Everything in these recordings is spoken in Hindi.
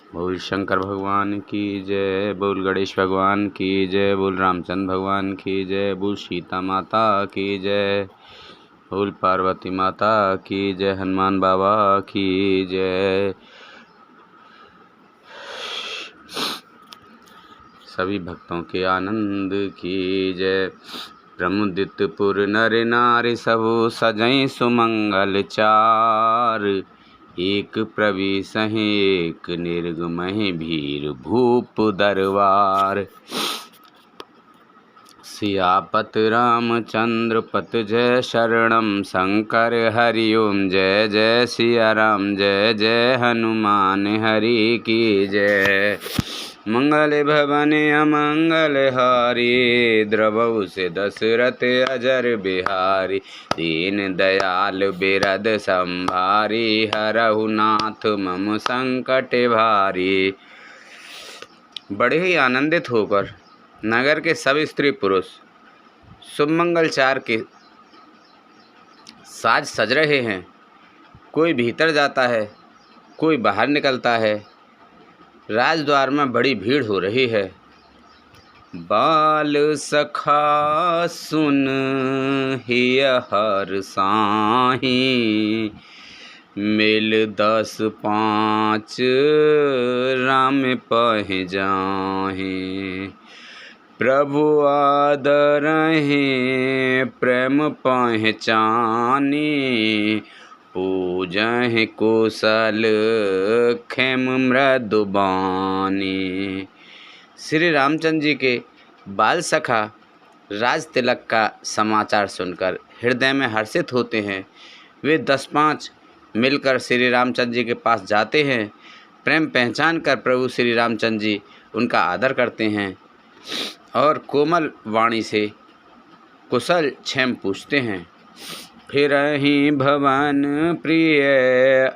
बोल शंकर भगवान की जय, बोल गणेश भगवान की जय, बोल रामचंद्र भगवान की जय, बोल सीता माता की जय, बोल पार्वती माता की जय, हनुमान बाबा की जय। सभी भक्तों के आनंद की जय। प्रमुदित पुर नर नारी सबु सजई सुमंगल चार, एक प्रविशहि एक निर्गमहि भीर भूप दरबार। सियापत रामचंद्र पत जय शरणम शंकर हरि ओम जय जय सिया राम जय जय हनुमान हरि की जय। मंगल भवन अमंगल हारी, द्रवहु से दशरथ अजर बिहारी। दीन दयाल बिरद संभारी, हरहु नाथ मम संकट भारी। बड़े ही आनंदित होकर नगर के सब स्त्री पुरुष शुभमंगल चार के साज सज रहे हैं। कोई भीतर जाता है, कोई बाहर निकलता है। राजद्वार में बड़ी भीड़ हो रही है। बाल सखा सुन हिय हर साही, मिल 10 5 राम पह जाहि। प्रभु आदरहि प्रेम पहचानी, पूजहि कुशल खेम मृदुबानी। श्री रामचंद्र जी के बाल सखा राज तिलक का समाचार सुनकर हृदय में हर्षित होते हैं। वे 10-5 मिलकर श्री रामचंद्र जी के पास जाते हैं। प्रेम पहचान कर प्रभु श्री रामचंद्र जी उनका आदर करते हैं और कोमल वाणी से कुशल क्षेम पूछते हैं। फिरहि भवन प्रिय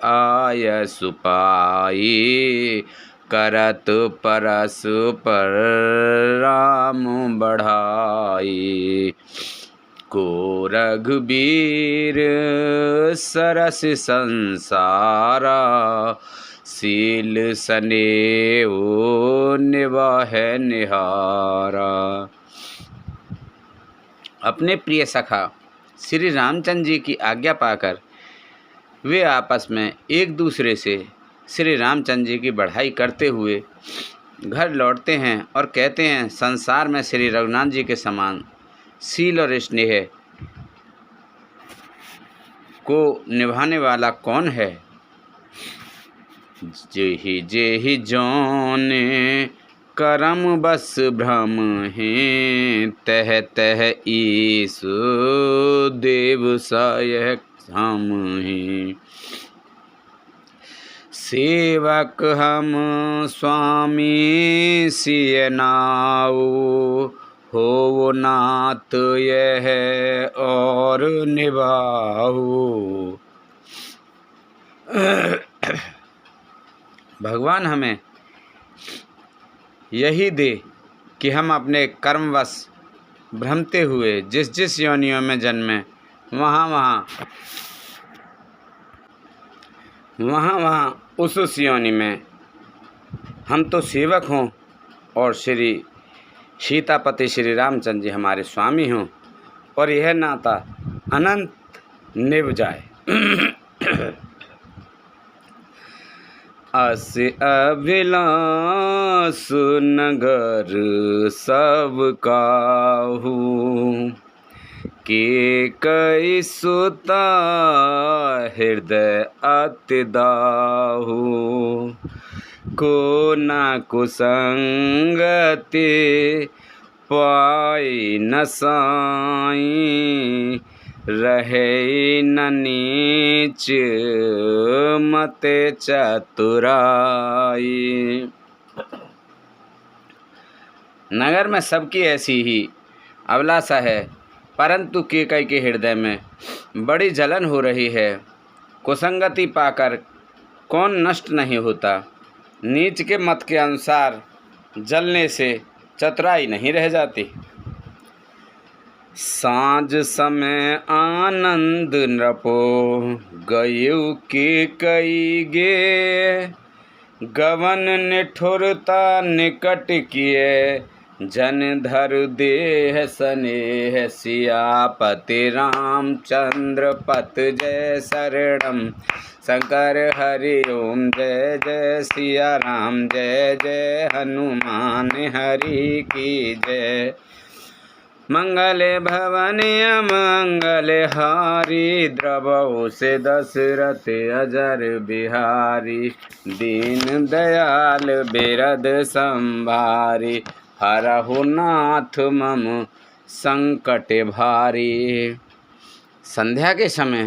आय सुपाई, करत परस पर राम बढ़ाई। को रघुबीर सरस संसारा, शील सनेऊ निवाह निहारा। अपने प्रिय सखा श्री रामचंद्र जी की आज्ञा पाकर वे आपस में एक दूसरे से श्री रामचंद्र जी की बढ़ाई करते हुए घर लौटते हैं और कहते हैं, संसार में श्री रघुनाथ जी के समान शील और स्नेह को निभाने वाला कौन है। जेहि जेहि जौने करम बस भ्रम हैं, तह तह ईसु देव सहायक हम हैं। सेवक हम स्वामी सिय नाऊ, हो नाथ यह और निभाऊ। भगवान हमें यही दे कि हम अपने कर्मवश भ्रमते हुए जिस जिस योनियों में जन्मे वहाँ उस योनि में हम तो सेवक हों और श्री सीतापति श्री रामचंद्र जी हमारे स्वामी हों और यह नाता अनंत निभ जाए। अस अभिलाष नगर सब काहू, के कई सुता हृदय अति दाहू। को न कुसंगति पाई न साई, रहे न नीच मते चतुराई। नगर में सबकी ऐसी ही अभिलाषा है, परंतु केकई के हृदय में बड़ी जलन हो रही है। कुसंगति पाकर कौन नष्ट नहीं होता। नीच के मत के अनुसार जलने से चतुराई नहीं रह जाती। सांझ समय आनंद नृपो, गयु के कई गे, गवन निठुरता निकट किए, जन धर देह स्नेह सियापति रामचंद्र पत जय शरणम। शंकर हरि ओम जय जय सिया राम, जय जय हनुमान हरि की जय। मंगले भवने अमंगल हारी, द्रवहु से दशरथ अजर बिहारी। दीन दयाल बिरद संभारी, हरहु नाथ मम संकट भारी। संध्या के समय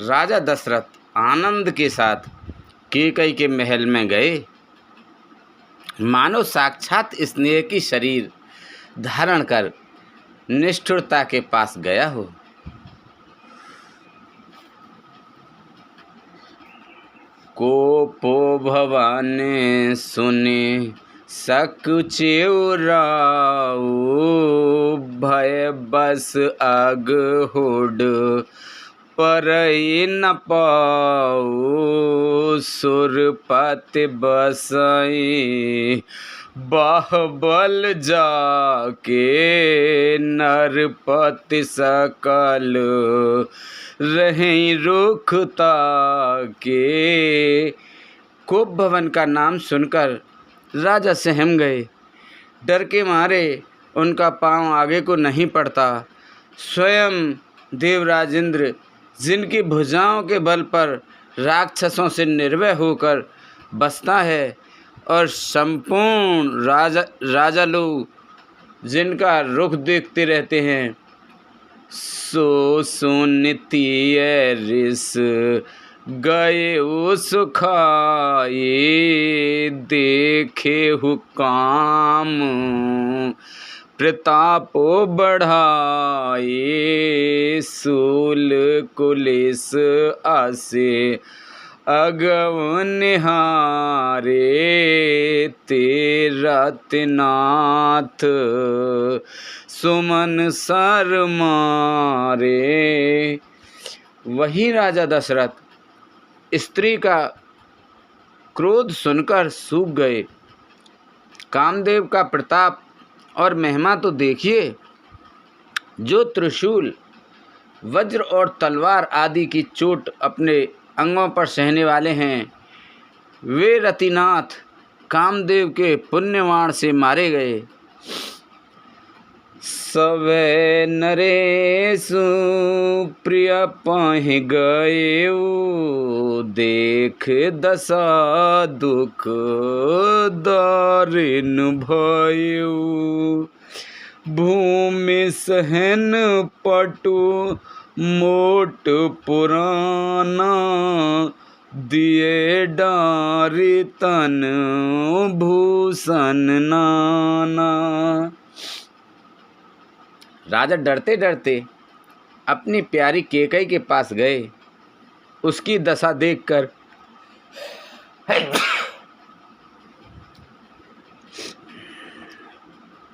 राजा दशरथ आनंद के साथ कैकई के महल में गए, मानो साक्षात स्नेह की शरीर धारण कर निष्ठुरता के पास गया हो। कोपो भवन सुने सकुचेउ राउ, भय बस अगहुड परई न पाऊ। सुरपति बसई बाहुबल जाके, नरपति सकल रहीं रुखता के। कोप भवन का नाम सुनकर राजा सहम गए। डर के मारे उनका पांव आगे को नहीं पड़ता। स्वयं देवराज इंद्र, जिनकी भुजाओं के बल पर राक्षसों से निर्भय होकर बसता है, और संपूर्ण राजा लोग जिनका रुख देखते रहते हैं, सो सुनितिय रिस गए सुखाए। देखे हुकाम प्रतापो बढ़ाए, सूल कुलिस आसे अगव निहारे। तेरथनाथ सुमन सर मारे। वही राजा दशरथ स्त्री का क्रोध सुनकर सूख गए। कामदेव का प्रताप और महिमा तो देखिए। जो त्रिशूल, वज्र और तलवार आदि की चोट अपने अंगों पर सहने वाले हैं, वे रतिनाथ कामदेव के पुण्यवाण से मारे गए। सवे नरेशु प्रिय पाहि गए, देख दशा दुख दारिन भयो। भूमि सहन पटु मोट पुराना, दिए डारी तन भूषण नाना। राजा डरते डरते अपनी प्यारी कैकई के पास गए। उसकी दशा देखकर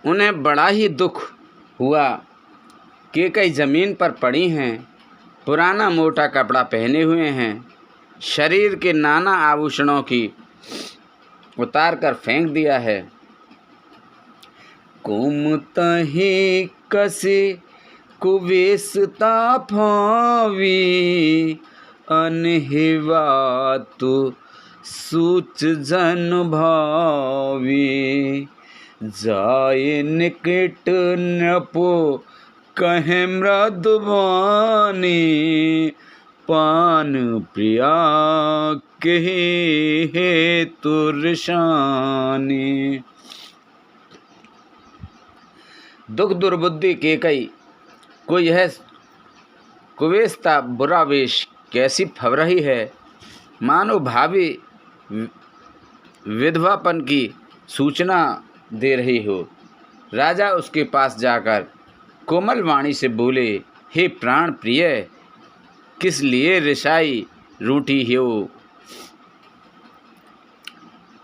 उन्हें बड़ा ही दुख हुआ। कैकई जमीन पर पड़ी हैं, पुराना मोटा कपड़ा पहने हुए हैं, शरीर के नाना आभूषणों की उतार कर फेंक दिया है। कुमतहि कसे कुवेशता फावी, अनहिवा तु सूच जन भावी। जाय निकट नपो कहे मृदुवानी, पान प्रिया कहे हेतु ऋषानी। दुख दुर्बुद्धि कैकई को यह कुवेशता बुरा वेश कैसी फब रही है, मानो भावी विधवापन की सूचना दे रही हो। राजा उसके पास जाकर कोमल वाणी से बोले, हे प्राण प्रिय, किस लिए रिसाई रूठी हो।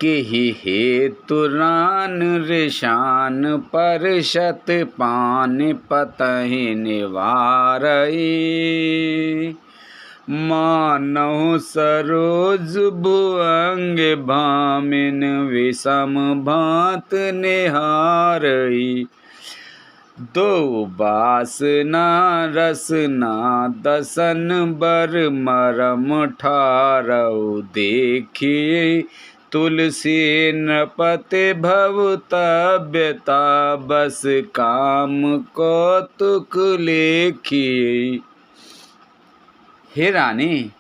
के ही हेतु रान रिशान परशत पान पतहि निवारई। मानहु सरोज भुअंग भामिन विषम भांत निहारई। दो बासना रसना दसन बर मरम ठारऊ। देखिए तुलसी नृपति भवतव्यता बस काम कौतुक लेखिए। हे रानी,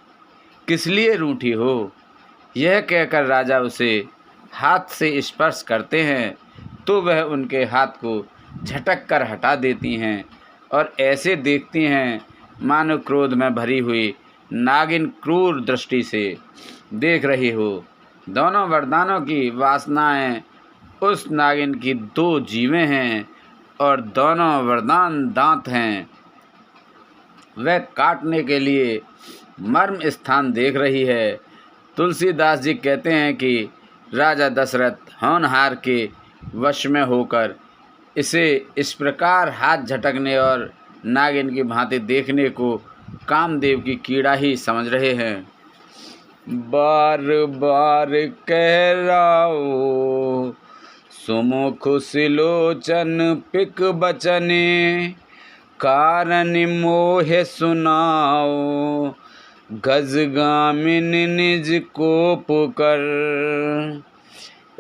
किस लिए रूठी हो? यह कहकर राजा उसे हाथ से स्पर्श करते हैं तो वह उनके हाथ को झटक कर हटा देती हैं और ऐसे देखती हैं मानो क्रोध में भरी हुई नागिन क्रूर दृष्टि से देख रही हो। दोनों वरदानों की वासनाएं उस नागिन की दो जीवें हैं और दोनों वरदान दांत हैं। वह काटने के लिए मर्म स्थान देख रही है। तुलसीदास जी कहते हैं कि राजा दशरथ होनहार के वश में होकर इसे इस प्रकार हाथ झटकने और नागिन की भांति देखने को कामदेव की कीड़ा ही समझ रहे हैं। बार बार कह राओ सुमुख सिलोचन पिक बचने। कारण मोह सुनाओ गजगामिन निज कोप कर।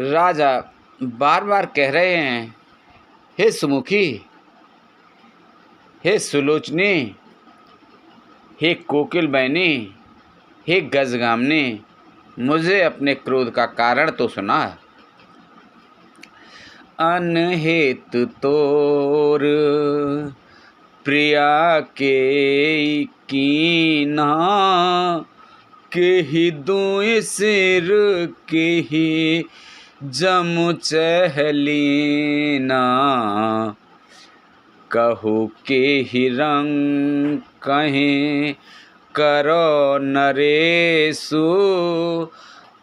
राजा बार बार कह रहे हैं, हे सुमुखी, हे सुलोचनी, हे कोकिल बहनी, हे गजगामिनी, मुझे अपने क्रोध का कारण तो सुना। अनहेत तोर प्रिया के कीना। केहि दुई सिर केहि जमु चहलीना। कहु केहि रंग कहें करो नरेशु।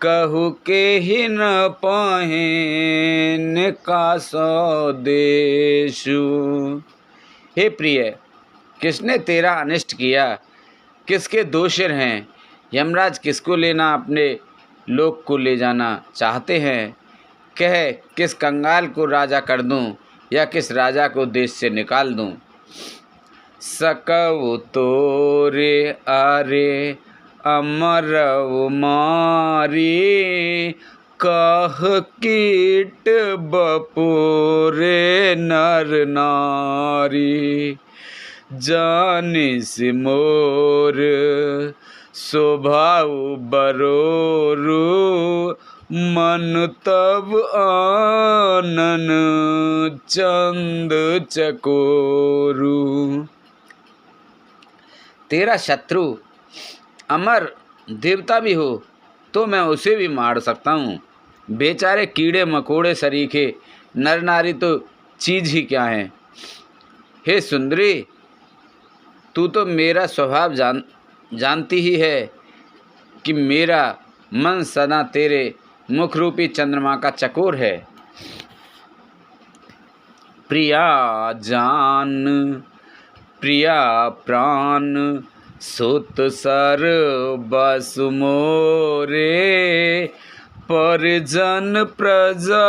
कहु केहि न पाहें कासो देशु। हे प्रिय, किसने तेरा अनिष्ट किया? किसके दो सिर हैं? यमराज किसको लेना अपने लोक को ले जाना चाहते हैं? कह, किस कंगाल को राजा कर दूं या किस राजा को देश से निकाल दूं? सकव तोरे आरे अमरव मारी। कह कीट बपुरे नर नारी। जानिस मोर स्वभाव बरोरु। मन तब आनन चंद चकोरु। तेरा शत्रु अमर देवता भी हो तो मैं उसे भी मार सकता हूँ। बेचारे कीड़े मकोड़े सरीखे नर नारी तो चीज ही क्या हैं। हे सुंदरी, तू तो मेरा स्वभाव जानती ही है कि मेरा मन सदा तेरे मुख रूपी चंद्रमा का चकोर है। प्रिया जान प्रिया प्राण सुत सर बस मोरे। परिजन प्रजा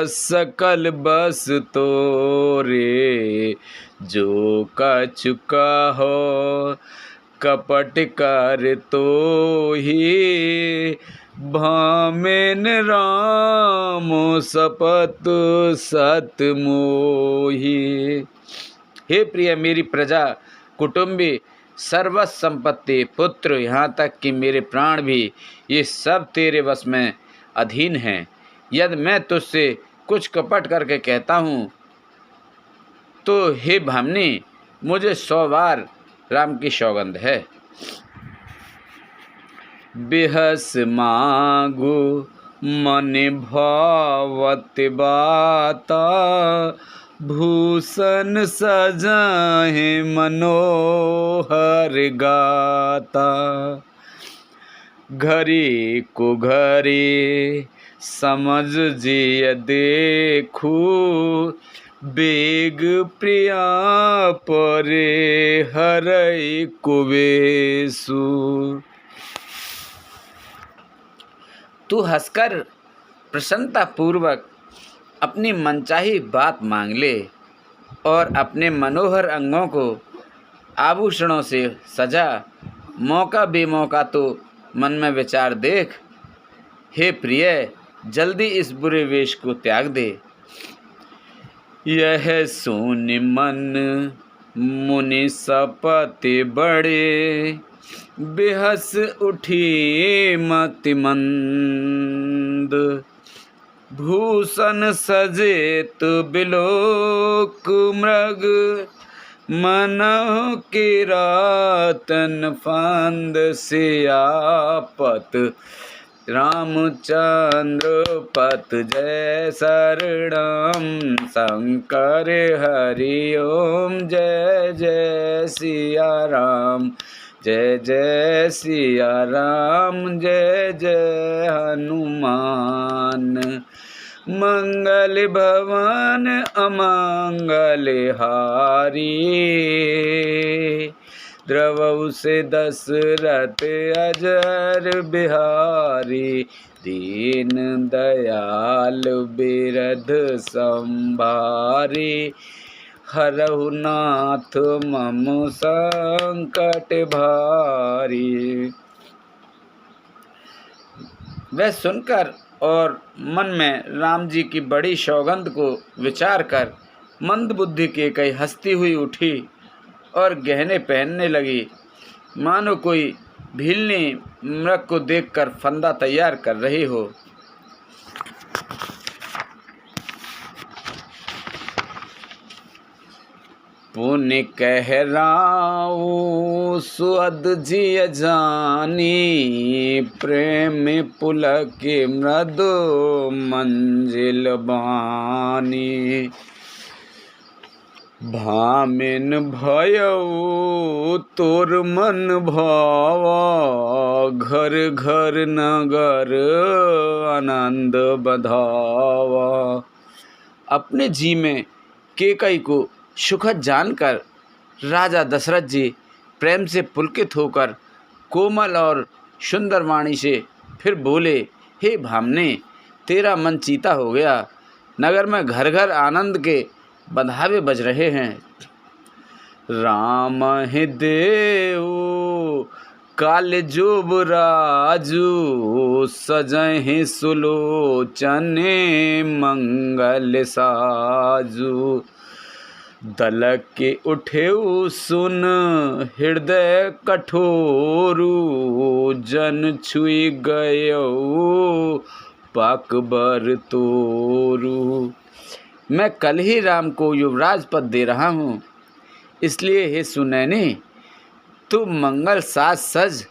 सकल बस तोरे। जो कछु कहो कपट कर तो ही। भामेन राम सपत सत मोही। हे प्रिय, मेरी प्रजा, कुटुंबी, सर्वस्व संपत्ति, पुत्र, यहाँ तक कि मेरे प्राण भी, ये सब तेरे वश में अधीन हैं। यदि मैं तुझसे कुछ कपट करके कहता हूँ तो हे भामिनी, मुझे 100 बार राम की सौगंध है। बिहस मांगू मन भावत बाता। भूषण सजाहे मनोहर गाता। घरी को घरी समझ जिय देखू। बेग प्रिया परे हरई कुबेसु। तू हंसकर प्रसन्नता पूर्वक अपनी मनचाही बात मांग ले और अपने मनोहर अंगों को आभूषणों से सजा। मौका बेमौका तो मन में विचार देख। हे प्रिय, जल्दी इस बुरे वेश को त्याग दे। यह सुन मन मुनि सपति बड़े, बेहस उठी मति मंद। भूषण सजेत बिलोक मृग, मनहु किरातन फांद। सियापत रामचंद्र पत जय शरणम, शंकर हरि ओम जय जय सिया राम। जय जय सिया राम, जय जय हनुमान। मंगल भवन अमंगल हारी, द्रवहु से दशरथ अजर बिहारी। दीन दयाल बिरध संभारी, हरहु नाथ मम संकट भारी। वह सुनकर और मन में राम जी की बड़ी सौगंध को विचार कर मंद बुद्धि के कई हंसती हुई उठी और गहने पहनने लगी, मानो कोई भीलनी मृग को देखकर फंदा तैयार कर रही हो। पुण्य कह राऊ सुअद जिय जानी, प्रेम पुलक मृदु मंजिल बानी। भामिन भयऊ तोर मन भावा, घर घर नगर आनंद बधावा। अपने जी में केकई को सुखद जानकर राजा दशरथ जी प्रेम से पुलकित होकर कोमल और सुंदर वाणी से फिर बोले, हे भामने, तेरा मन चीता हो गया। नगर में घर घर आनंद के बंधावे बज रहे हैं। राम ही देव काल जुब राजू, सजहि सुलोचने मंगल साजू। दलक के उठेऊ सुन हृदय कठोरू, जन छुई गयऊ पाकबर तोरू। मैं कल ही राम को युवराज पद दे रहा हूँ, इसलिए हे सुनैनी तू मंगल साज सज।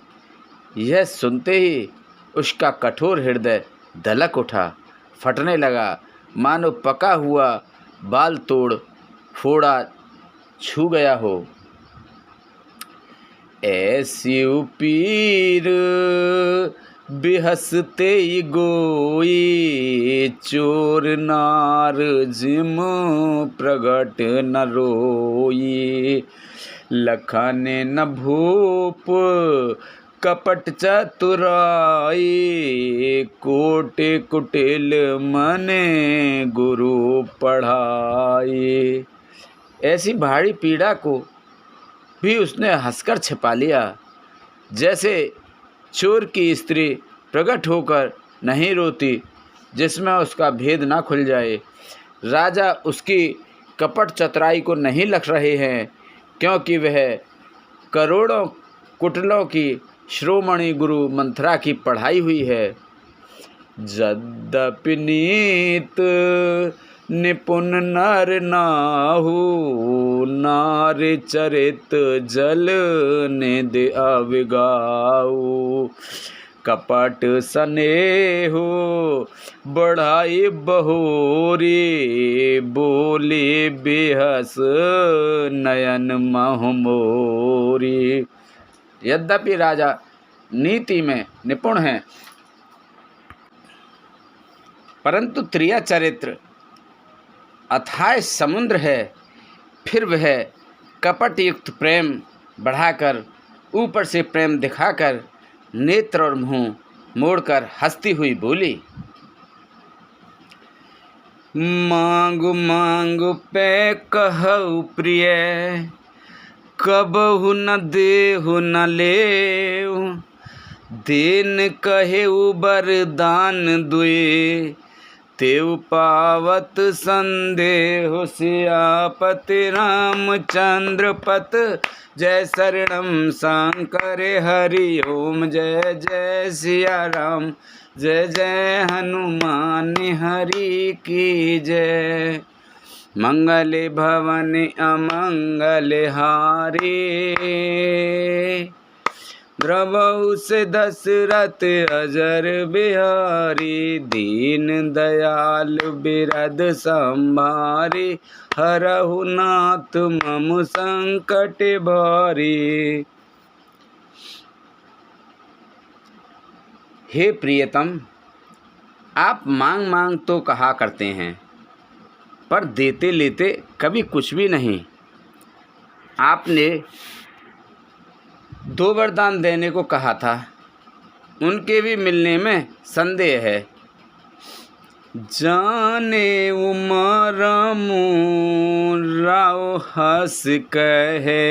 यह सुनते ही उसका कठोर हृदय दलक उठा, फटने लगा, मानो पका हुआ बाल तोड़ फोड़ा छू गया हो। ऐसी पीर बिहसते गोई, चोर नार जिम प्रगट न रोई। लखन न भूप कपट चतुराई, कोटि कुटिल मने गुरु पढ़ाई। ऐसी भारी पीड़ा को भी उसने हंसकर छिपा लिया, जैसे चोर की स्त्री प्रकट होकर नहीं रोती जिसमें उसका भेद ना खुल जाए। राजा उसकी कपट चतुराई को नहीं लख रहे हैं, क्योंकि वह करोड़ों कुटिलों की शिरोमणि गुरु मंथरा की पढ़ाई हुई है। यद्यपि नीत निपुण नर नाहु, नार चरित जल निध अविगाऊ। कपट स्नेहो बढ़ाई बहोरी, बोले बेहस नयन महमोरी। यद्यपि राजा नीति में निपुण हैं, परंतु त्रिया चरित्र अथाह समुद्र है, फिर वह कपट युक्त प्रेम बढ़ाकर, ऊपर से प्रेम दिखाकर, नेत्र और मुँह मोड़कर हंसती हुई बोली, मांगु मांगु पे कहु प्रिय, कबहु न देहु न लेऊ, देन कहेउ बरदान दुए, तेउ पावत संदेह सियापति रामचंद्र पत, जय शरणम शंकर हरि ओम, जय जय सिया राम, जय जय हनुमान हरि की जय। मंगल भवन अमंगल हारी, द्रवहु से दशरथ अजर बिहारी, दीन दयाल बिरद संभारी, हरहु नाथ मम संकट भारी। हे प्रियतम, आप मांग मांग तो कहा करते हैं, पर देते लेते कभी कुछ भी नहीं। आपने 2 वरदान देने को कहा था, उनके भी मिलने में संदेह है। जाने उमरमु राव हस कहे,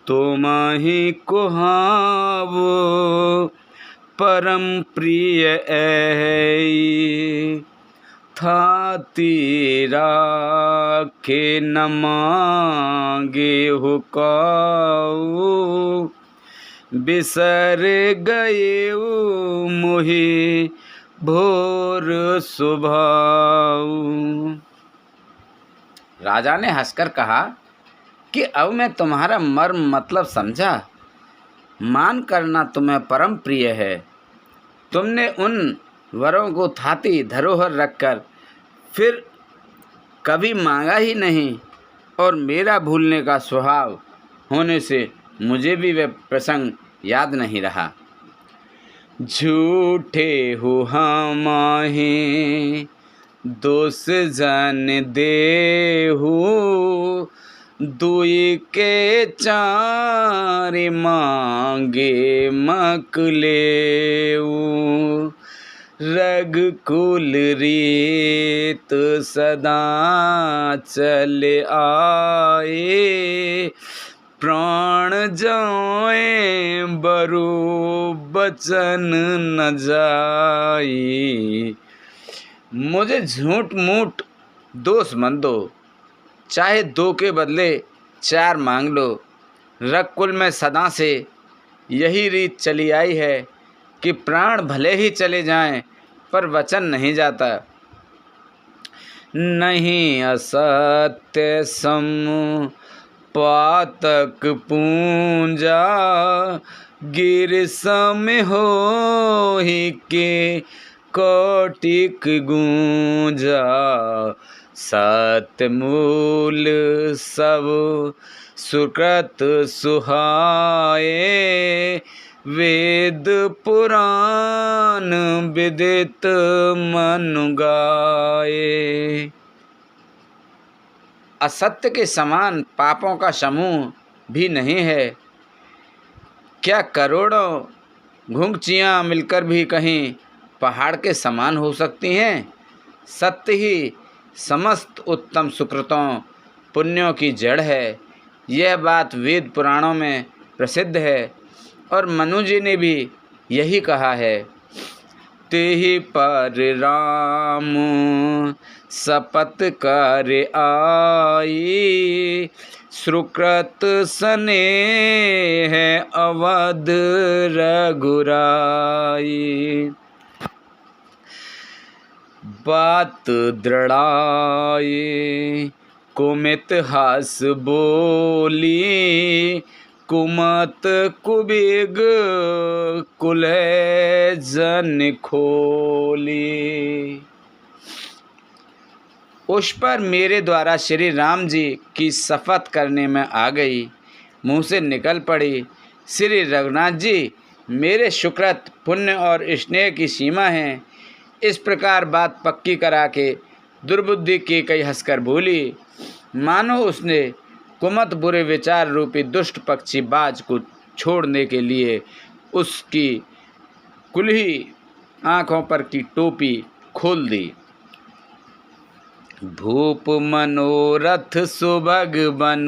तुमहि कुहावो परम प्रिय ऐ, था तेरा के न मांगे हो काऊ, बिसर गए मोहि भोर सुभाऊ। राजा ने हंसकर कहा कि अब मैं तुम्हारा मर्म मतलब समझा। मान करना तुम्हें परम प्रिय है। तुमने उन वरों को थाती धरोहर रखकर फिर कभी मांगा ही नहीं, और मेरा भूलने का स्वभाव होने से मुझे भी वह प्रसंग याद नहीं रहा। झूठे हो हमाहि दोष जन देहु, दुई के चार मांगे मकलेऊ, रघुकुल रीत सदा चल आए, प्राण जाए बरु बचन न जाई। मुझे झूठ मूठ दोष मत दो, चाहे 2 के बदले 4 मांग लो। रघुकुल में सदा से यही रीत चली आई है कि प्राण भले ही चले जाएं, पर वचन नहीं जाता। नहीं असत्य सम पातक पूंजा, गिर सम हो ही के कोटिक गूंजा, सतमूल सब सुकृत सुहाए, वेद पुराण विदित मनु गाए। असत्य के समान पापों का समूह भी नहीं है। क्या करोड़ों घुंघचियाँ मिलकर भी कहीं पहाड़ के समान हो सकती हैं? सत्य ही समस्त उत्तम सुकृतों पुण्यों की जड़ है। यह बात वेद पुराणों में प्रसिद्ध है, और मनु जी ने भी यही कहा है। तेहि पर राम शपथ कर आई, सुकृत स्नेह अवध रघुराई। बात दृढ़ाई कुमित हास बोली, कुमत कुबिग कुलय जन खोली। उस पर मेरे द्वारा श्री राम जी की शपथ करने में आ गई, मुँह से निकल पड़ी, श्री रघुनाथ जी मेरे सुकृत पुण्य और स्नेह की सीमा हैं। इस प्रकार बात पक्की करा के दुर्बुद्धि केकई हंसकर बोली, मानो उसने कुमत बुरे विचार रूपी दुष्ट पक्षी बाज को छोड़ने के लिए उसकी कुल्ही आंखों पर की टोपी खोल दी। भूप मनोरथ सुभग बन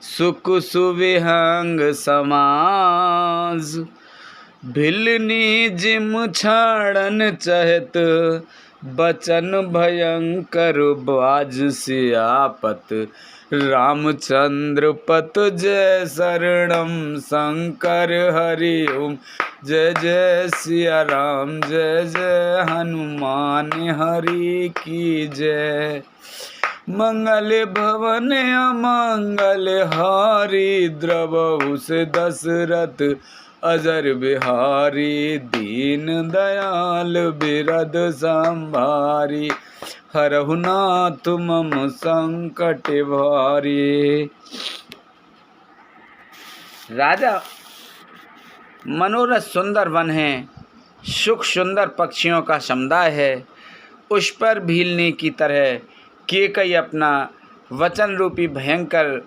सुख सुविहंग समाज, भिलनी जिम छाड़न चहत बचन भयंकर बाज सियापत, रामचंद्र पत जय शरणम शंकर हरि ओम, जय जय सिया राम जय जय हनुमान हरि की जय। मंगल भवन अमंगल हारी, द्रवहु से दशरथ अजर बिहारी, दीन दयाल बिरद संभारी, हरहु नाथ मम संकट भारी। राजा, मनोरथ सुंदर वन है, सुख सुंदर पक्षियों का समुदाय है। उस पर भीलने की तरह केकई अपना वचन रूपी भयंकर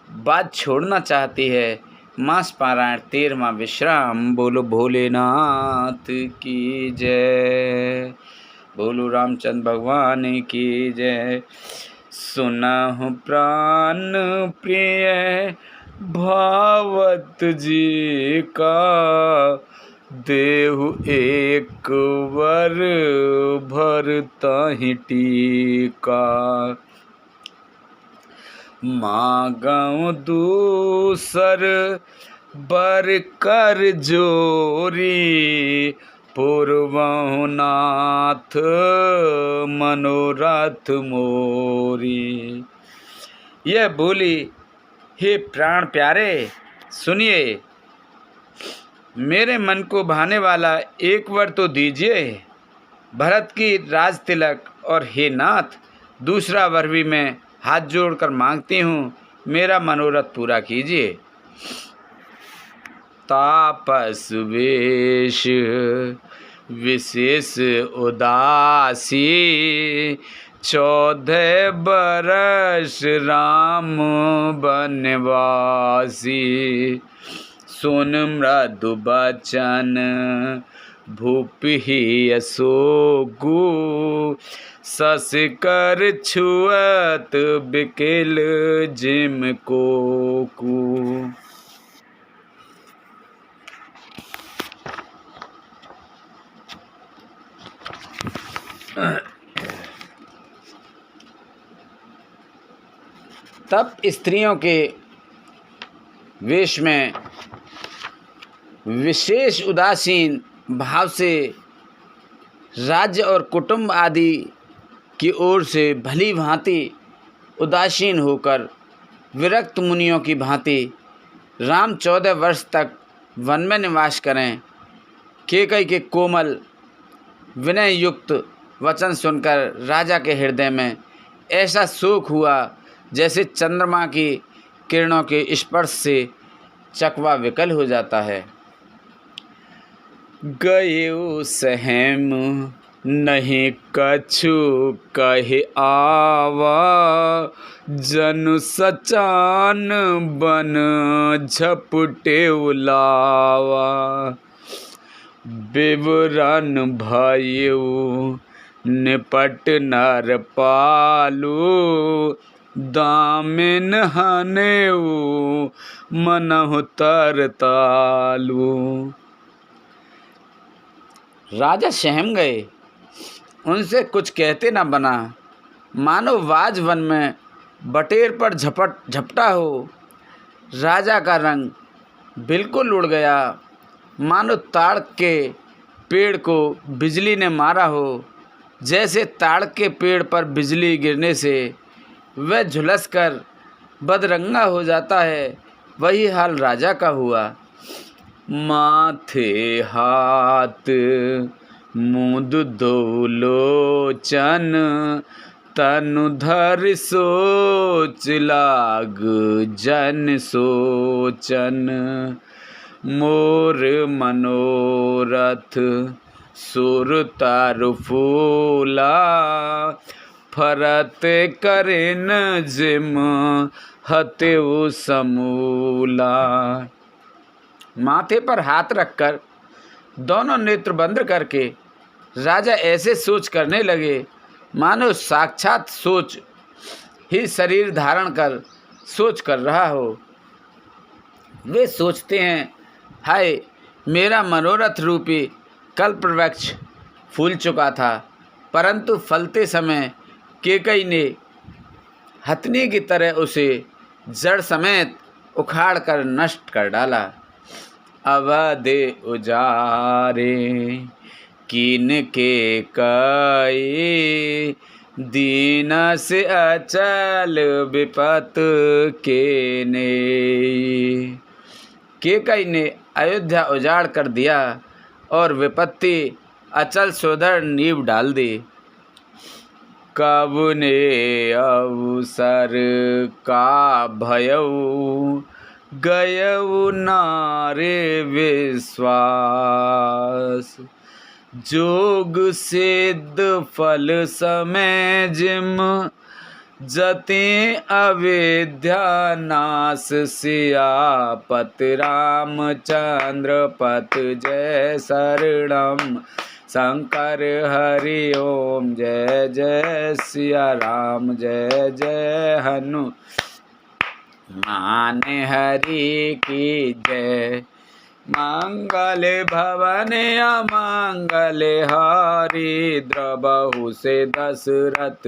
बात छोड़ना चाहती है। मास पारायण 13वां विश्राम। बोलो भोलेनाथ की जय, बोलो रामचंद्र भगवान की जय। सुनहु प्राण प्रिय भावत जी का, देहु एक वर भरताहि टीका, मांगऊ दूसर बर कर जोरी, पूर्वहु नाथ मनोरथ मोरी। यह बोली, हे प्राण प्यारे सुनिए, मेरे मन को भाने वाला एक वर तो दीजिए, भरत की राज तिलक, और हे नाथ दूसरा वर भी मैं हाथ जोड़कर मांगती हूँ, मेरा मनोरथ पूरा कीजिए। तापस वेश विशेष उदासी, 14 बरस राम बनवासी, सुन मृदु बचन भूपि अशोकु, सस कर छुअत बिकिल जिम कोकु। तब स्त्रियों के वेश में विशेष उदासीन भाव से राज्य और कुटुंब आदि की ओर से भली भांति उदासीन होकर विरक्त मुनियों की भांति राम 14 वर्ष तक वन में निवास करें। केकई के कोमल विनय युक्त वचन सुनकर राजा के हृदय में ऐसा शोक हुआ जैसे चंद्रमा की किरणों के स्पर्श से चकवा विकल हो जाता है। गयो सहम नहीं कछु कहे आवा, जनु सचान बन झपटे उलावा, विवरण भयो निपट नर पालू, दामिन हनेऊ मनहु तरतालू। राजा सहम गए, उनसे कुछ कहते न बना, मानो वाज वन में बटेर पर झपटा हो। राजा का रंग बिल्कुल उड़ गया, मानो ताड़ के पेड़ को बिजली ने मारा हो। जैसे ताड़ के पेड़ पर बिजली गिरने से वह झुलसकर बदरंगा हो जाता है, वही हाल राजा का हुआ। माथे हाथ मुंद दो लोचन, तनु धर सोच लाग जन सोचन, मोर मनोरथ सुर तारु फूला, फरत करेन जिम हतेउ समूला। माथे पर हाथ रखकर दोनों नेत्र बंद करके राजा ऐसे सोच करने लगे मानो साक्षात सोच ही शरीर धारण कर सोच कर रहा हो। वे सोचते हैं, हाय मेरा मनोरथ रूपी कल्प वृक्ष फूल चुका था, परंतु फलते समय कैकेयी ने हथनी की तरह उसे जड़ समेत उखाड़ कर नष्ट कर डाला। अवधे उजारे कीन कैकेयी, दीन से अचल विपत केने। कैकेयी ने अयोध्या उजाड़ कर दिया और विपत्ति अचल सुदृढ़ नींव डाल दी। कवने अवसर का भयउ गयउ नारे विश्वास, जोग सिद्ध फल समय जिम जते अविद्या नाश। सियापत रामचंद्र पत जय शरणम शंकर हरि ओम। जय जय सिया राम जय जय हनुमान हरि की जय। मंगल भवन अमंगल हारी, द्रवहु से दशरथ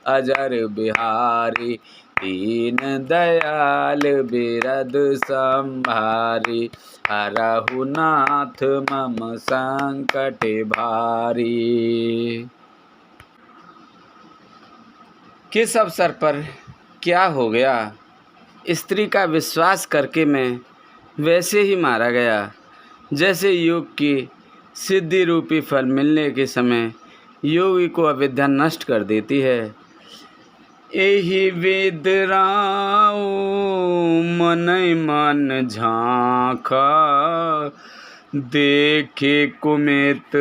अजर बिहारी। दीन दयाल बिरद संभारी, हरहु नाथ मम संकट भारी। किस अवसर पर क्या हो गया? स्त्री का विश्वास करके मैं वैसे ही मारा गया जैसे योग की सिद्धि रूपी फल मिलने के समय योगी को अविद्या नष्ट कर देती है। एहि विदराऊ मनई मन झांका, देखे कुमित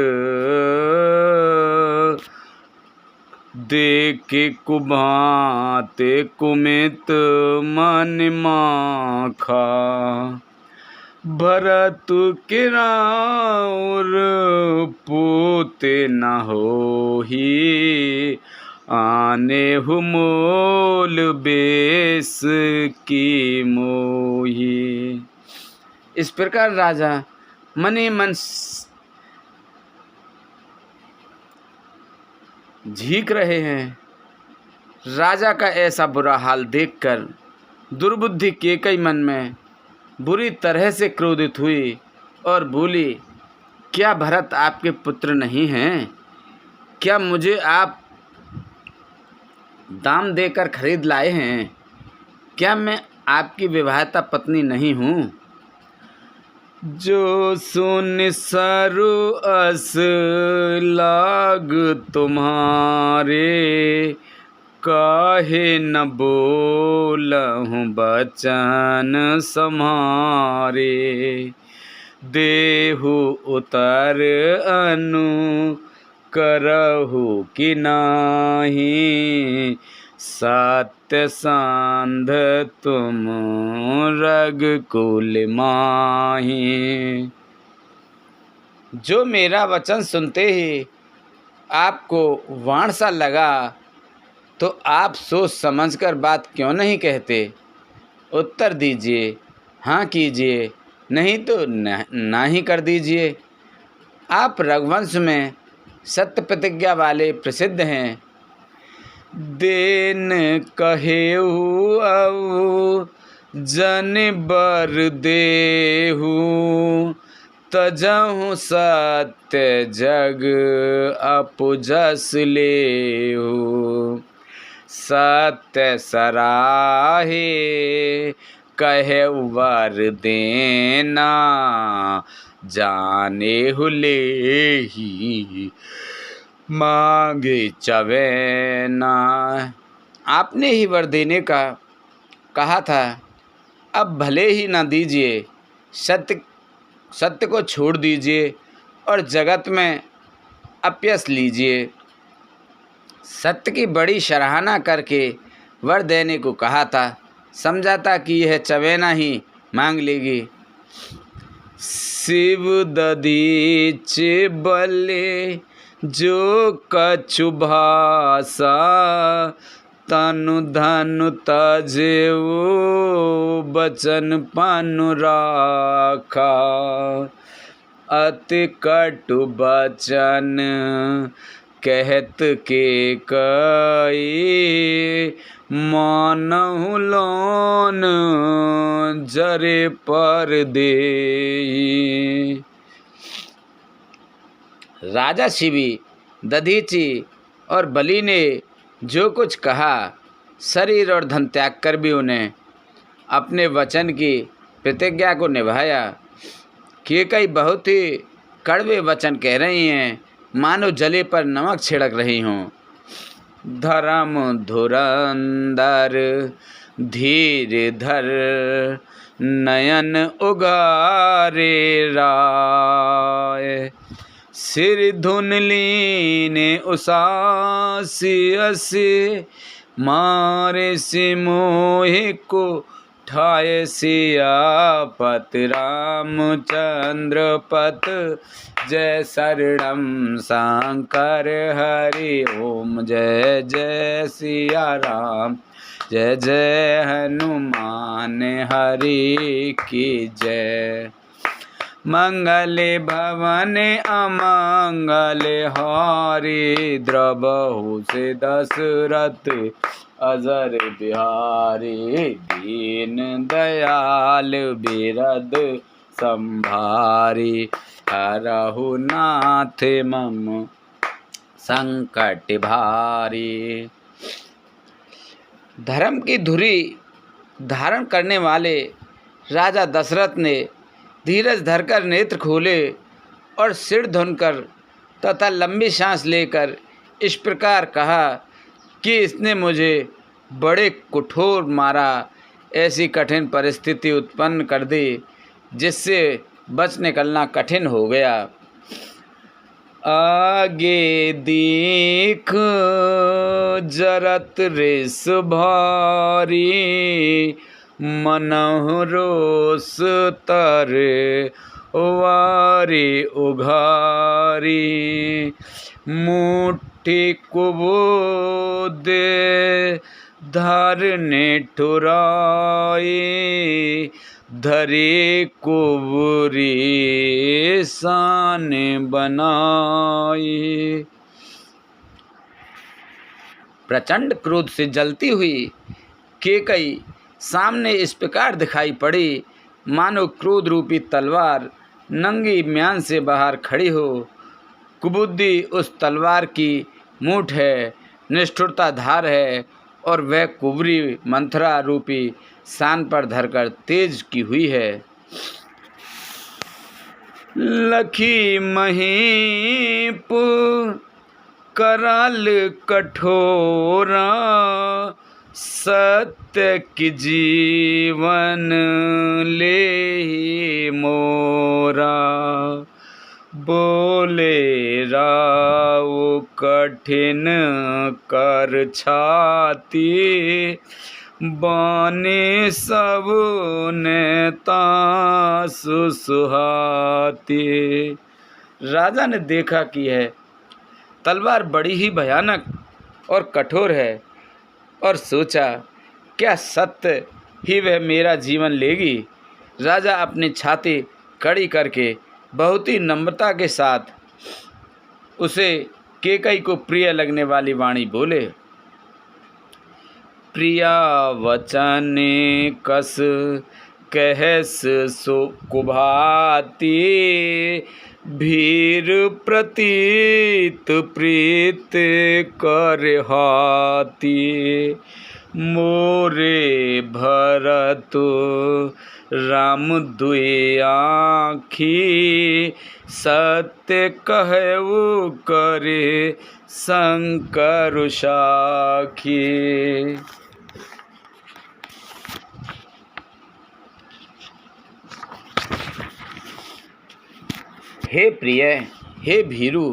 देखे कुभाते कुमित मन माखा। भरत किराउर पूते न होही, आने हु मोल बेस की मोही। इस प्रकार राजा मन ही मन झीक रहे हैं। राजा का ऐसा बुरा हाल देखकर दुर्बुद्धि कैकेयी मन में बुरी तरह से क्रोधित हुई और बोली, क्या भरत आपके पुत्र नहीं हैं? क्या मुझे आप दाम देकर खरीद लाए हैं? क्या मैं आपकी विवाहिता पत्नी नहीं हूँ? जो सुन सरु अस लाग तुम्हारे, काहे न बोलहु बचन सम्हारे। देहु उतर अनु करहु कि नाही, सत्य सांध तुम रघुकुल माही। जो मेरा वचन सुनते ही आपको वाण सा लगा तो आप सोच समझकर बात क्यों नहीं कहते? उत्तर दीजिए, हाँ कीजिए, नहीं तो ना ही कर दीजिए। आप रघुवंश में सत्य प्रतिज्ञा वाले प्रसिद्ध हैं। देन कहेहु अउ जन बर देहु, तजहु सत्य जग अपुजस लेहु। सत्य सराहे कहेहु वर देना, जानेहु लेहि मांगे चवैना। आपने ही वर देने का कहा था, अब भले ही ना दीजिए, सत्य को छोड़ दीजिए और जगत में अपयश लीजिए। सत्य की बड़ी सराहना करके वर देने को कहा था। समझा था कि यह चवेना ही मांग लेगी। शिव दधीच बले जो कछु भाषा, तनु धनु तजेऊ बचन पानु राखा। अति कटु बचन कहत के कई, मानहु लोन जरे पर देई। राजा शिवी, दधीची और बलि ने जो कुछ कहा, शरीर और धन त्याग कर भी उन्हें अपने वचन की प्रतिज्ञा को निभाया। कैकेयी बहुत ही कड़वे वचन कह रही हैं, मानो जले पर नमक छिड़क रही हों। धर्म धुरंधर धीर धर, नयन उगारे राय। सिर धुन लीने उसासी असी, मारे से मोहि को ठाय सियापत। रामचंद्र पत जय शरणम शंकर हरि ओम। जय जय सिया राम, जय जय हनुमान हरि की जय। मंगल भवन अमंगल हारी, द्रवहु से दशरथ अजर बिहारी। दीन दयाल बिरद संभारी, हरहु नाथ मम संकट भारी। धर्म की धुरी धारण करने वाले राजा दशरथ ने धीरज धरकर नेत्र खोले और सिर धुनकर तथा लंबी सांस लेकर इस प्रकार कहा कि इसने मुझे बड़े कठोर मारा, ऐसी कठिन परिस्थिति उत्पन्न कर दी जिससे बच निकलना कठिन हो गया। आगे देख जरत रिस भारी, मनहु रोष तर वारी उघारी। मुट्ठी कुबोदे धरने ठुराई, धरे कुबरी सान बनाई। प्रचंड क्रोध से जलती हुई कैकेयी सामने इस प्रकार दिखाई पड़ी, मानो क्रोध रूपी तलवार नंगी म्यान से बाहर खड़ी हो। कुबुद्धि उस तलवार की मूठ है, निष्ठुरता धार है और वह कुबरी मंथरा रूपी सान पर धरकर तेज की हुई है। लखी महीप कराल कठोरा, सत्य की जीवन ले मोरा। बोले राव कठिन कर छाती, बाने सब नेता सुहाती। राजा ने देखा कि यह तलवार बड़ी ही भयानक और कठोर है और सोचा, क्या सत्य ही वह मेरा जीवन लेगी। राजा अपनी छाती कड़ी करके बहुत ही नम्रता के साथ उसे कैकेयी को प्रिय लगने वाली वाणी बोले। प्रिया वचन कस कहस सो कुभाती, भीर प्रतीत प्रीत कर हाती। मोरे भरत राम दुई आँखी, सत्य कहऊ करे शंकर साखी। हे प्रिय, हे भीरु,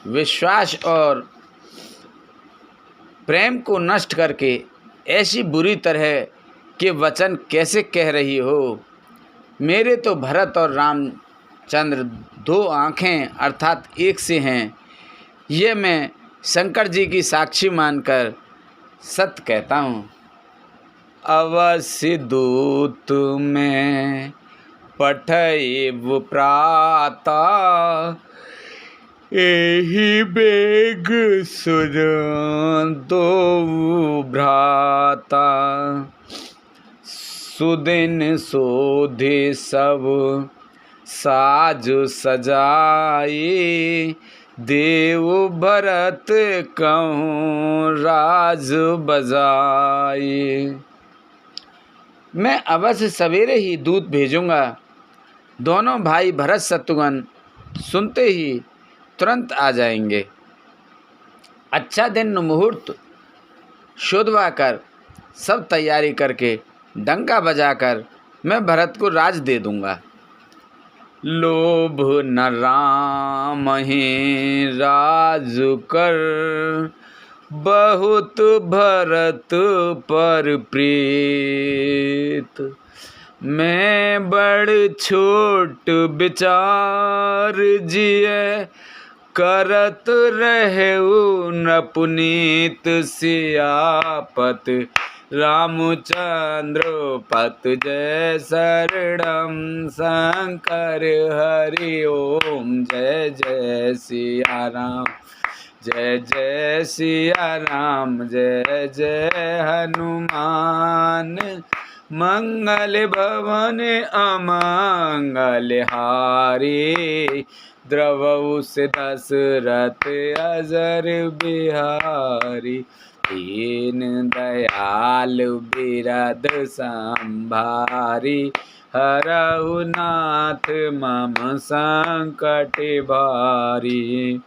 विश्वास और प्रेम को नष्ट करके ऐसी बुरी तरह के वचन कैसे कह रही हो। मेरे तो भरत और रामचंद्र दो आँखें अर्थात एक से हैं, ये मैं शंकर जी की साक्षी मानकर सत्य कहता हूँ। अवश्य दूत में पठैव प्राता, एहि बेग सुर दो भ्राता। सुदिन सोधे सब साज सजाए, देव भरत कहूँ राज बजाए। मैं अवश्य सवेरे ही दूत भेजूँगा। दोनों भाई भरत शत्रुघ्न सुनते ही तुरंत आ जाएंगे। अच्छा दिन मुहूर्त शोधवा कर सब तैयारी करके डंका बजाकर मैं भरत को राज दे दूँगा। लोभ न राम ही राज कर, बहुत भरत पर प्रीत। मैं बड़ छोट विचार जिय, करत रहु न पुनीत। सियापत रामचंद्र पत जय शरणम, शंकर हरि ओम। जय जय सिया राम, जय जय सिया राम, जय जय हनुमान। मंगल भवन अमंगल हारी, द्रवहु से दशरथ अजर बिहारी। दीन दयाल बिरद संभारी, हरहु नाथ मम संकट भारी।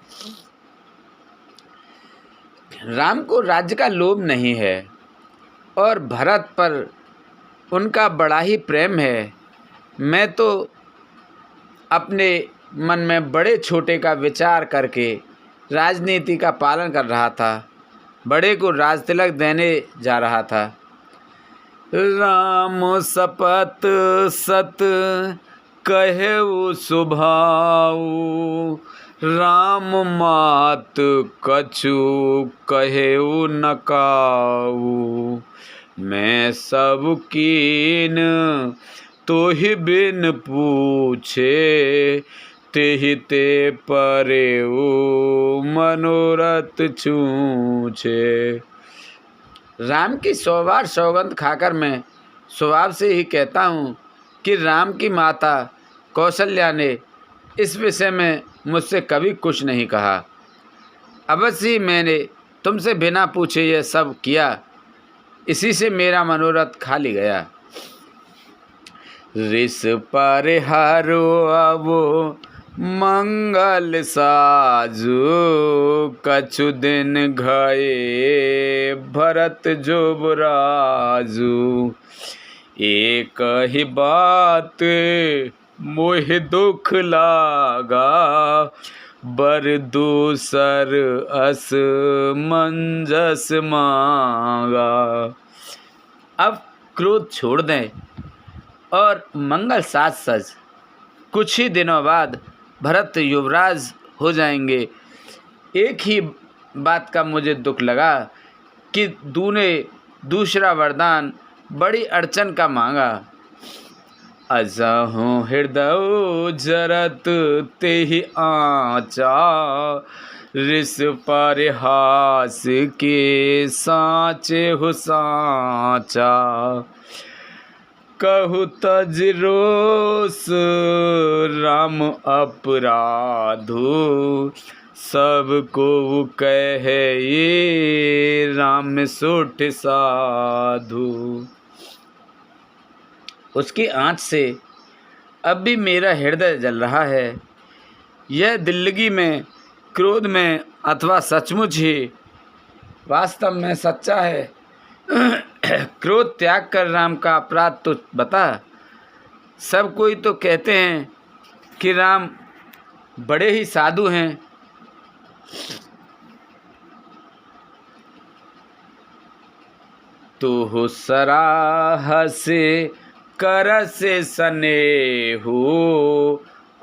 राम को राज्य का लोभ नहीं है और भरत पर उनका बड़ा ही प्रेम है। मैं तो अपने मन में बड़े छोटे का विचार करके राजनीति का पालन कर रहा था, बड़े को राज तिलक देने जा रहा था। राम सपत सत कहेउ सुभाऊ, राम मात कछु कहेउ न काऊ। मैं सब कीन तोहि बिन पूछे, तेहि ते परेउ मनोरथ छूछे। राम की 100 बार सौगंध खाकर मैं स्वभाव से ही कहता हूँ कि राम की माता कौशल्या ने इस विषय में मुझसे कभी कुछ नहीं कहा। अवश्य ही मैंने तुमसे बिना पूछे यह सब किया, इसी से मेरा मनोरथ खाली गया। रिस परिहारो अबो मंगल साजु, कछु दिन गए भरत जुबराजु। एक ही बात मोहि दुख लागा, बर दूसर अस मंजस मांगा। अब क्रोध छोड़ दें और मंगल साज सज। कुछ ही दिनों बाद भरत युवराज हो जाएंगे। एक ही बात का मुझे दुख लगा कि तूने दूसरा वरदान बड़ी अड़चन का मांगा। अजहु हृदय जरत तेहि आचा, रिस परिहास के साचे हो साचा। कहु तज रोष राम अपराधु, सब को कहे ये राम सोठ साधु। उसकी आँच से अब भी मेरा हृदय जल रहा है। यह दिल्लगी में, क्रोध में अथवा सचमुच ही वास्तव में सच्चा है। क्रोध त्याग कर राम का अपराध तो बता। सब कोई तो कहते हैं कि राम बड़े ही साधु हैं। तुहु सराहस करस सनेहु,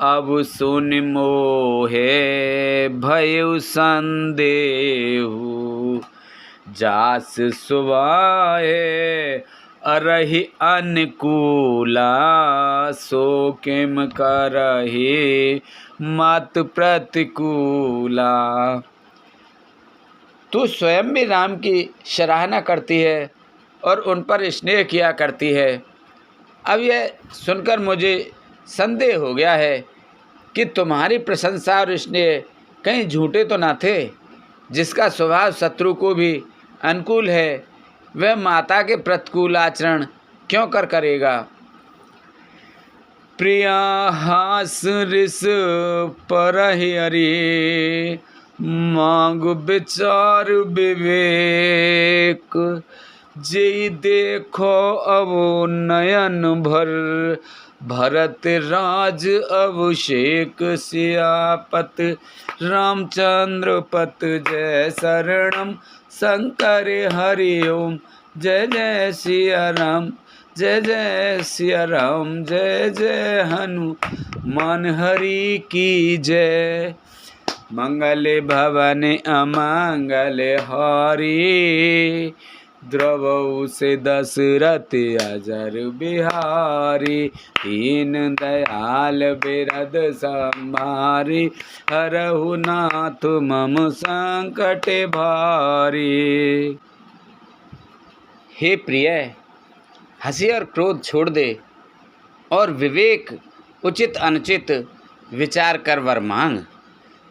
अब सुन मोहे भयउ संदेहु। जास सुवाए अरहि अनुकूला, सो किम करहि मत प्रतिकूला। तू स्वयं भी राम की सराहना करती है और उन पर स्नेह किया करती है। अब यह सुनकर मुझे संदेह हो गया है कि तुम्हारी प्रशंसा और स्नेह कहीं झूठे तो ना थे। जिसका स्वभाव शत्रु को भी अनुकूल है, वह माता के प्रतिकूल आचरण क्यों करेगा। प्रिया हास रिस परहि हरि, मांग विचार विवेक। जे देखो अब नयन भर, भरत राज अभिषेक। सियापत रामचंद्र पत जय शरणम, शंकर हरि ओम। जय जय सिया राम, जय जय सिया राम, जय जय हनुमान हरि की जय। मंगल भवन अमंगल हारी, द्रवउ से दशरथ अजर बिहारी। दीन दयाल बिरद संभारी, हरहु नाथ मम संकट भारी। हे प्रिय, हंसी और क्रोध छोड़ दे और विवेक उचित अनुचित विचार कर वर मांग,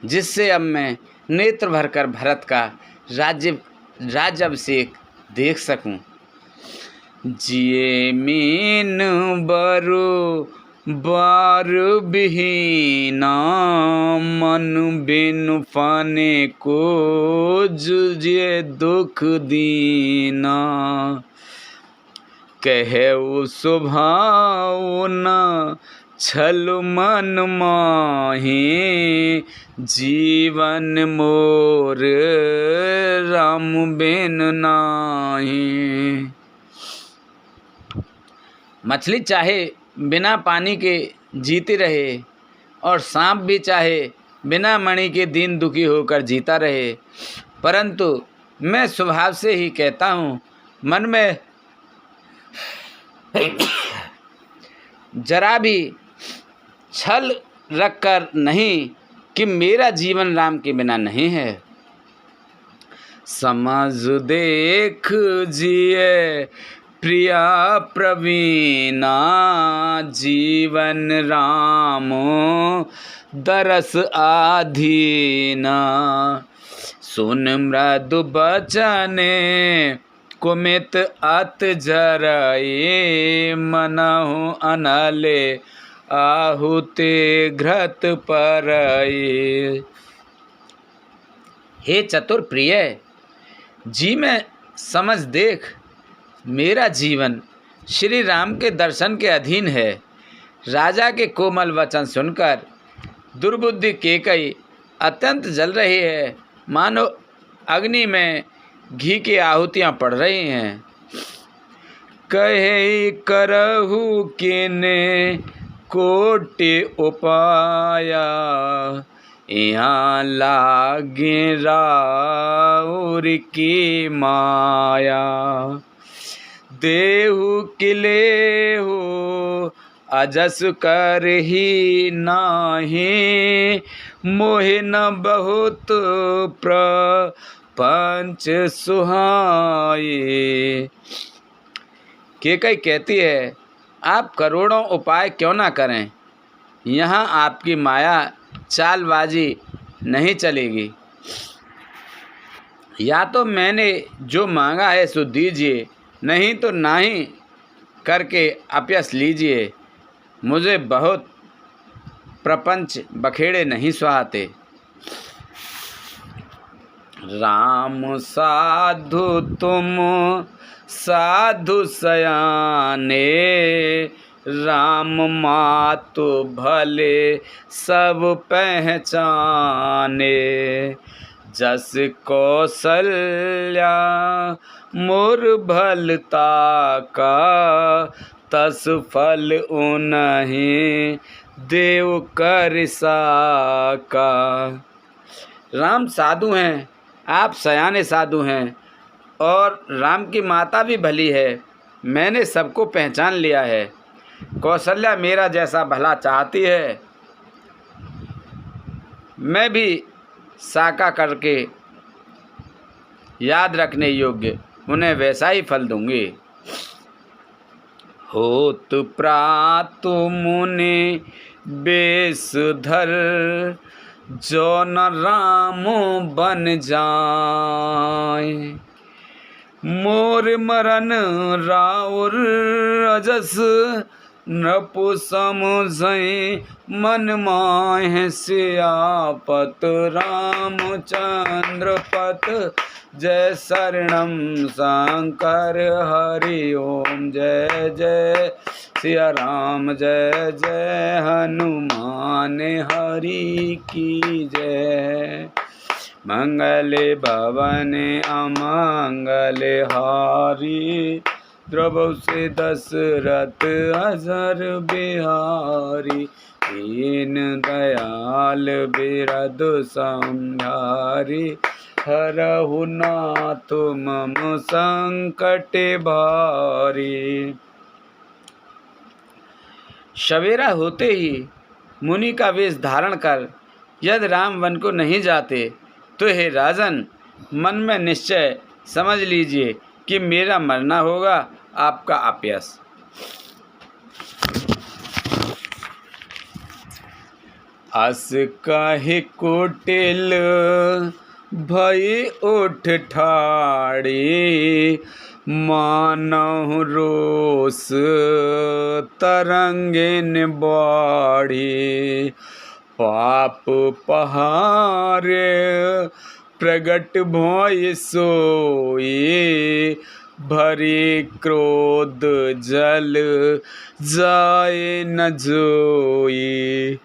जिससे अब मैं नेत्र भरकर भरत का राज्याभिषेक देख सकूं। जिये मीन बरु बार बिहीना, मन बिनु फाने को जुझे दुख दीना। कहु स्वभाव न छल मन माही, जीवन मोर राम बिन नाही। मछली चाहे बिना पानी के जीती रहे और सांप भी चाहे बिना मणि के दीन दुखी होकर जीता रहे, परंतु मैं स्वभाव से ही कहता हूँ, मन में जरा भी छल रखकर नहीं कि मेरा जीवन राम के बिना नहीं है। समझ देख जिए प्रिया प्रवीणा, जीवन राम दरस आधीना। सुन मृदु बचने कुमित अत जरई, मनहु अनले आहुति घृत परई। हे चतुर प्रिय, जी में समझ देख, मेरा जीवन श्री राम के दर्शन के अधीन है। राजा के कोमल वचन सुनकर दुर्बुद्धि केकई अत्यंत जल रही है, मानो अग्नि में घी की आहुतियाँ पड़ रही हैं। कहे करहु किने कोटि उपाया, यहाँ लागे राउर की माया। देहु किलेहु अजस कर ही नाही, मोहि न बहुत प्रपंच सुहाए। केकई कहती है, आप करोड़ों उपाय क्यों ना करें, यहाँ आपकी माया चालबाजी नहीं चलेगी। या तो मैंने जो मांगा है सो दीजिए, नहीं तो नाही करके अपयस लीजिए। मुझे बहुत प्रपंच बखेड़े नहीं सुहाते। राम साधु तुम साधु सयाने, राम मातु भले सब पहचाने। जस कौशल्या मोर भलता का, तस फल उन्हें देव कर साका। राम साधु हैं, आप सयाने साधु हैं, और राम की माता भी भली है। मैंने सबको पहचान लिया है। कौशल्या मेरा जैसा भला चाहती है, मैं भी साका करके याद रखने योग्य उन्हें वैसा ही फल दूंगी। होत प्रातु मुनि बेश धर, जो न राम बन जाए। मोर मरन राउर अजस, नृपु समझै मन माह। सियापत रामचंद्र पत, जय शरणम शंकर हरि ओम। जय जय सिया राम, जय जय हनुमान हरि की जय। मंगल भवन अमंगल हारी, द्रवहु से दशरथ अजर बिहारी। दीन दयाल बिरद संहारी, हरहु नाथ मम संकट भारी। सवेरा होते ही मुनि का वेश धारण कर यदि राम वन को नहीं जाते तो हे राजन, मन में निश्चय समझ लीजिए कि मेरा मरना होगा, आपका अपयश। अस कहि कुटिल भई उठ ठाड़ी, मानहु रोष तरंगिन बाढ़ी। पाप पहारे प्रगट भय सोई, भरी क्रोध जल जाए न जोई।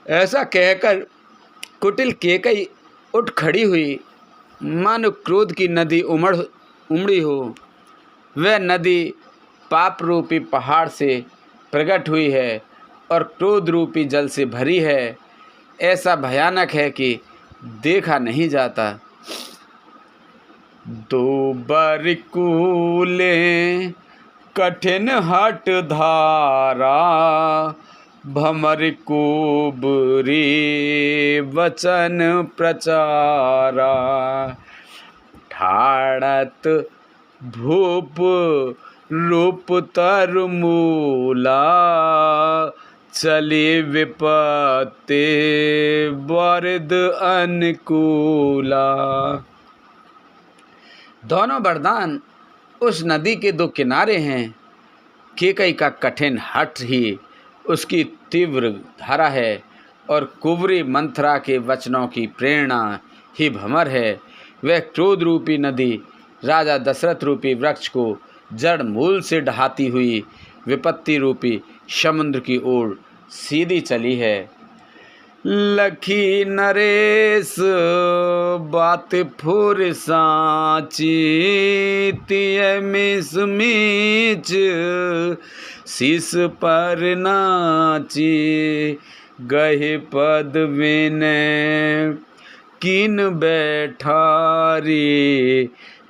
ऐसा कहकर कुटिल केकई उठ खड़ी हुई, मानो क्रोध की नदी उमड़ी हो। वह नदी पाप रूपी पहाड़ से प्रकट हुई है और क्रोध रूपी जल से भरी है। ऐसा भयानक है कि देखा नहीं जाता। दो बरकूले कठिन हट धारा, भमर कुबरी वचन प्रचारा। ठाड़त भूप रूप तरमूला, चली विपत्ति वरद अनुकूला। दोनों वरदान उस नदी के दो किनारे हैं। केकई का कठिन हठ ही उसकी तीव्र धारा है और कुबरी मंथरा के वचनों की प्रेरणा ही भमर है। वह क्रोध रूपी नदी राजा दशरथ रूपी वृक्ष को जड़ मूल से ढहाती हुई विपत्ति रूपी समुद्र की ओर सीधी चली है। लखी नरेश बात फुर साची, तिय मिस मीच शीस पर नाची। गहि पद विनय कीन बैठारी,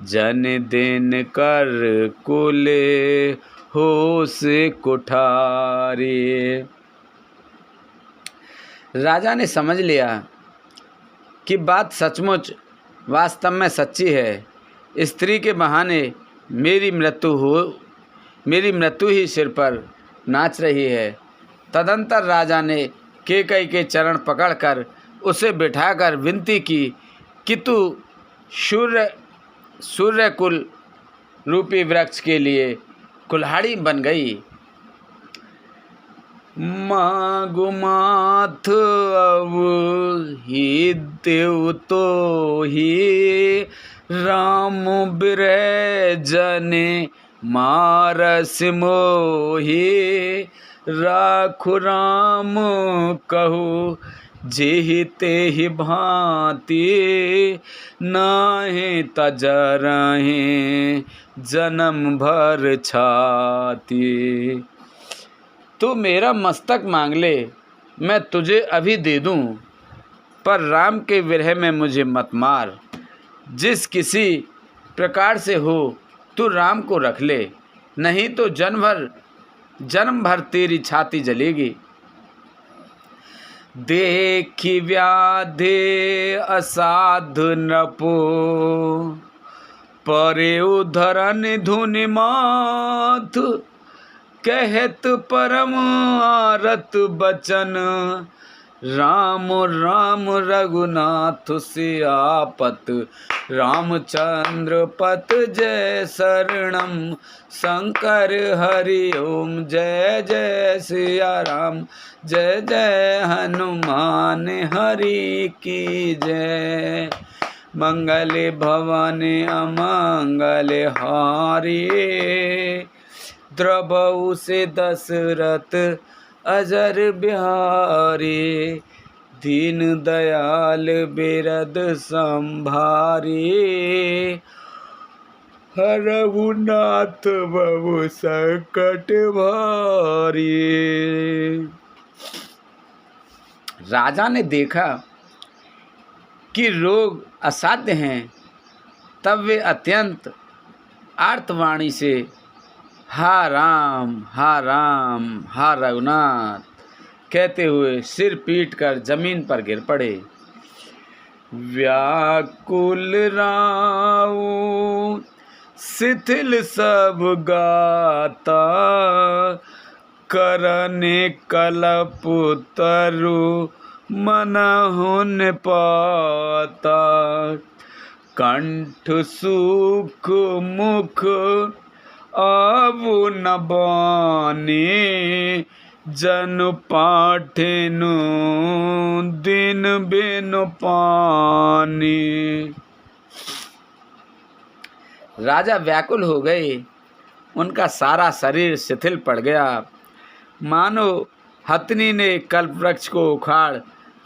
जन दिन कर कुले होश कुठारी। राजा ने समझ लिया कि बात सचमुच वास्तव में सच्ची है। स्त्री के बहाने मेरी मृत्यु ही सिर पर नाच रही है। तदंतर राजा ने केकई के चरण पकड़कर उसे बिठाकर विनती की कि तू सूर्यकुल रूपी वृक्ष के लिए कुल्हाड़ी बन गई। मागु माथ अब ही देव तो ही, राम बिरह जने मारस मोही। राखु राम कहु जेहि तेहि भांति नाहि तजरहि जन्म भर छाती। तू मेरा मस्तक मांग ले, मैं तुझे अभी दे दूं, पर राम के विरह में मुझे मत मार। जिस किसी प्रकार से हो तू राम को रख ले, नहीं तो जन्म भर तेरी छाती जलेगी। देखी व्याधि असाधु नृपो, परे उधरन धुनि माथ। कहत परम आरत बचन, राम राम रघुनाथ सियापत। रामचंद्र पत जय शरणम, शंकर हरि ओम जय जय सिया राम। जय जय हनुमान हरि की जय। मंगल भवन अमंगल हारी, द्रवहु से दशरथ अजर बिहारी। दीन दयाल बिरद संभारी, हरहु नाथ बहु संकट भारी। राजा ने देखा कि रोग असाध्य हैं, तब वे अत्यंत आर्तवाणी से हा राम हा रघुनाथ कहते हुए सिर पीट कर जमीन पर गिर पड़े। व्याकुल राव शिथिल सब गाता, करने कलप तरु मनहु न पाता। कंठ सुख मुख आबु न बानी, जन पाठिनु दिन बिनु पानी। राजा व्याकुल हो गए, उनका सारा शरीर शिथिल पड़ गया, मानो हथनी ने कल्प वृक्ष को उखाड़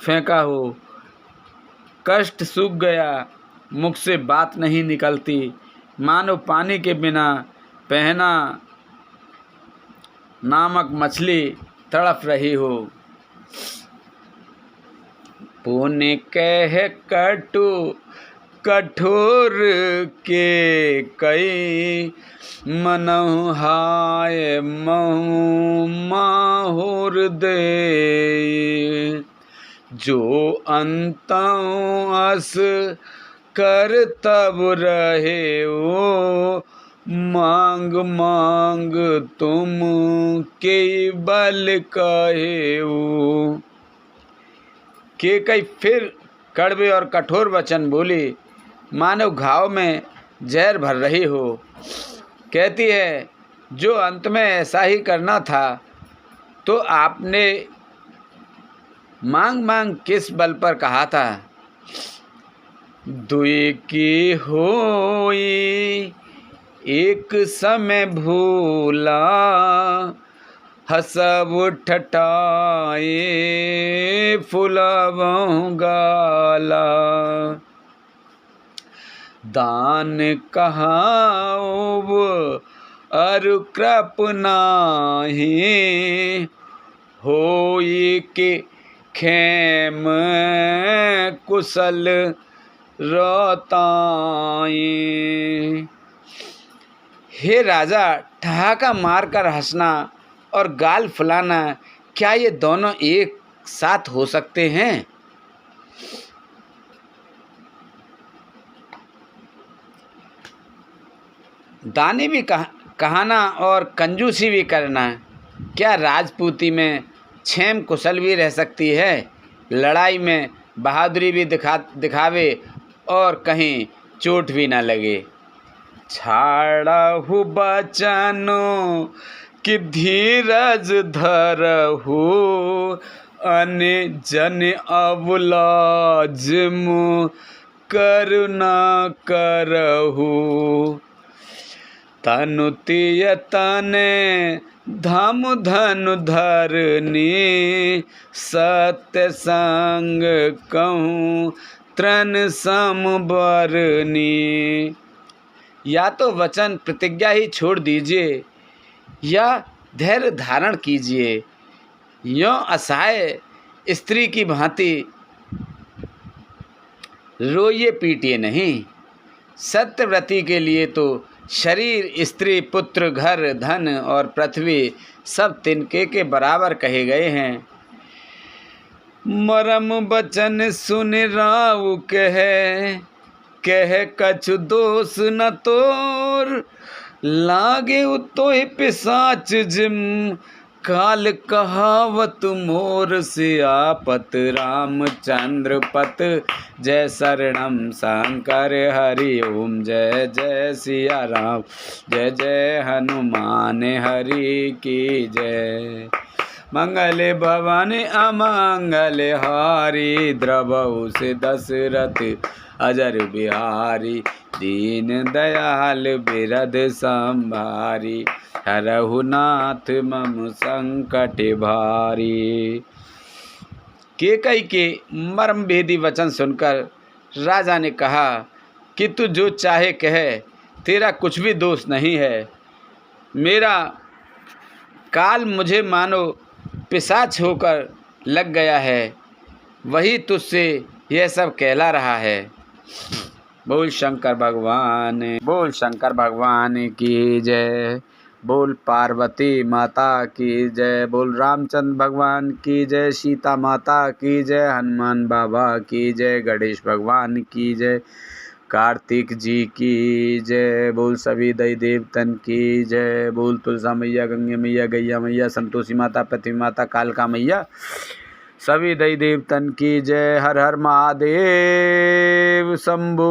फेंका हो। कष्ट सूख गया, मुख से बात नहीं निकलती, मानो पानी के बिना पहना नामक मछली तड़प रही हो। पुण्य कह कटु कठोर के कई, मनहु हाय महु माहुर दे। जो अंतौ अस कर तब रहे हो, मांग मांग तुम के बल कहे हो। के कई फिर कड़वे और कठोर वचन बोली, मानो घाव में जहर भर रही हो। कहती है, जो अंत में ऐसा ही करना था तो आपने मांग मांग किस बल पर कहा था। दुई की होई एक समय भूला, हसब ठठाए फुलावहु गाला। दान कहाओ अरु कृप नाहि, होई के खेम कुशल रोताई। हे राजा, ठहाका मारकर हंसना और गाल फुलाना, क्या ये दोनों एक साथ हो सकते हैं। दानी भी कहाना और कंजूसी भी करना, क्या राजपूती में क्षेम कुशल भी रह सकती है। लड़ाई में बहादुरी भी दिखावे और कहीं चोट भी न लगे। छाड़हु बचनो कि धीरज धरहु, अने जन अबुलाज मु करुणा करहु। तनु तिय तने धाम धनु धरनी सत्य संग कहूँ तृण सम बरनी। या तो वचन प्रतिज्ञा ही छोड़ दीजिए या धैर्य धारण कीजिए। यों असहाय स्त्री की भांति रोइए पीटिए नहीं। सत्यव्रती के लिए तो शरीर, स्त्री, पुत्र, घर, धन और पृथ्वी सब तिनके के बराबर कहे गए हैं। मरम बचन सुन राउ कह कछु दोष न तोर। लागे उतोहि पिशाच जिम काल कहावत मोर। सियापत रामचंद्र पत जय शरणम शंकर हरि ओम। जय जय सिया राम जय जय हनुमान हरि की जय। मंगल भवन अमंगल हारी द्रवहु से दशरथ अजर बिहारी। दीन दयाल बिरध संभारी हरहु नाथ मम संकट भारी। केकई के मर्म भेदी वचन सुनकर राजा ने कहा कि तू जो चाहे कहे, तेरा कुछ भी दोष नहीं है। मेरा काल मुझे मानो पिशाच होकर लग गया है, वही तुझसे यह सब कहला रहा है। बोल शंकर भगवान की जय। बोल पार्वती माता की जय। बोल रामचंद्र भगवान की जय। सीता माता की जय। हनुमान बाबा की जय। गणेश भगवान की जय। कार्तिक जी की जय। बोल सभी दई देवतन की जय। बोल तुलसा मैया, गंगे मैया, गैया मैया, संतोषी माता, पृथ्वी माता, कालका मैया, सभी दई देवतन की जय। हर हर महादेव शंभू।